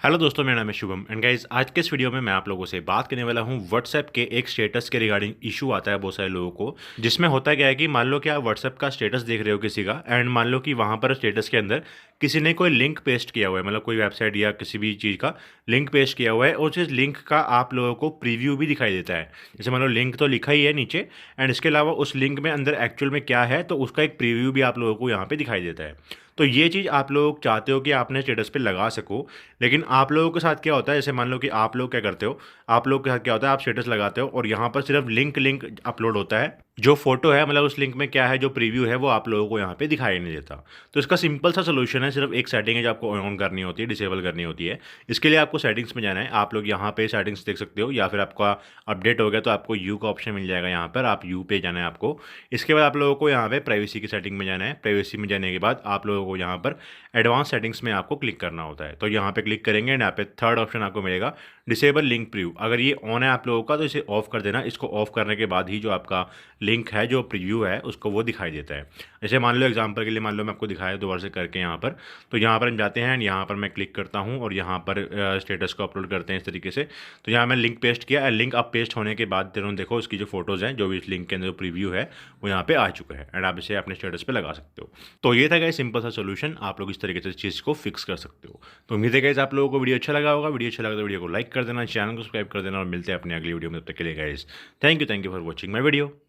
Hello दोस्तों, मेरा नाम है शुभम एंड गाइस आज के इस वीडियो में मैं आप लोगों से बात करने वाला हूं व्हाट्सएप के एक स्टेटस के रिगार्डिंग इशू आता है बहुत सारे लोगों को। जिसमें होता क्या है कि मान लो कि आप व्हाट्सएप का स्टेटस देख रहे हो किसी का एंड मान लो कि वहां पर स्टेटस के अंदर किसी ने कोई लिंक पेस्ट किया हुआ है, मतलब कोई वेबसाइट या किसी भी चीज़ का लिंक पेस्ट किया हुआ है और उस लिंक का आप लोगों को प्रीव्यू भी दिखाई देता है। जैसे मान लो लिंक तो लिखा ही है नीचे एंड इसके अलावा उस लिंक में अंदर एक्चुअल में क्या है तो उसका एक प्रीव्यू भी आप लोगों को यहाँ पे दिखाई देता है। तो ये चीज़ आप लोग चाहते हो कि आपने स्टेटस पे लगा सको, लेकिन आप लोगों के साथ क्या होता है, जैसे मान लो कि आप लोग क्या करते हो, आप लोग के साथ क्या होता है, आप स्टेटस लगाते हो और यहाँ पर सिर्फ लिंक लिंक अपलोड होता है। जो फोटो है मतलब उस लिंक में क्या है, जो प्रीव्यू है वो आप लोगों को यहाँ पे दिखाई नहीं देता। तो इसका सिंपल सा सोल्यूशन है, सिर्फ एक सेटिंग है जो आपको ऑन करनी होती है, डिसेबल करनी होती है। इसके लिए आपको सेटिंग्स में जाना है। आप लोग यहाँ पे सेटिंग्स देख सकते हो, या फिर आपका अपडेट हो गया तो आपको यू का ऑप्शन मिल जाएगा, यहाँ पर आप यू पे जाना है आपको। इसके बाद आप लोगों को यहाँ पे प्राइवेसी की सेटिंग में जाना है। प्राइवेसी में जाने के बाद आप लोगों को यहाँ पर एडवांस सेटिंग्स में आपको क्लिक करना होता है। तो यहाँ पे क्लिक करेंगे एंड यहाँ पे थर्ड ऑप्शन आपको मिलेगा डिसेबल लिंक प्रीव्यू। अगर ये ऑन है आप लोगों का तो इसे ऑफ कर देना। इसको ऑफ करने के बाद ही जो आपका लिंक है, जो प्रीव्यू है, उसको वो दिखाई देता है। जैसे मान लो एग्जांपल के लिए, मान लो मैं आपको दिखाया दोबारा से करके यहाँ पर, तो यहाँ पर हम जाते हैं एंड यहाँ पर मैं क्लिक करता हूँ और यहाँ पर स्टेटस को अपलोड करते हैं इस तरीके से। तो यहाँ मैं लिंक पेस्ट किया, लिंक अब पेस्ट होने के बाद देखो उसकी जो फोटोज़ हैं, जो भी इस लिंक के अंदर जो प्रीव्यू है वो यहाँ पे आ चुका है एंड आप इसे अपने स्टेटस पे लगा सकते हो। तो ये था गाइस सिंपल सा सोल्यूशन, आप लोग इस तरीके से इस चीज़ को फिक्स कर सकते हो। तो उम्मीद है गाइस आप लोगों को वीडियो अच्छा लगा होगा। वीडियो अच्छा लगा तो वीडियो को लाइक कर देना, चैनल को सब्सक्राइब कर देना और मिलते हैं अपने अगली वीडियो में। तब तक के लिए guys thank you for watching my video.